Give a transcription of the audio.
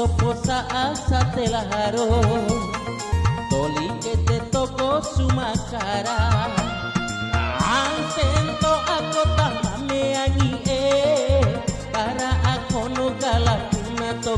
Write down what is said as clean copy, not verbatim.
sopo asa telaharo toli kete toko sumakara antento ako tamame angi para ako no galakuna to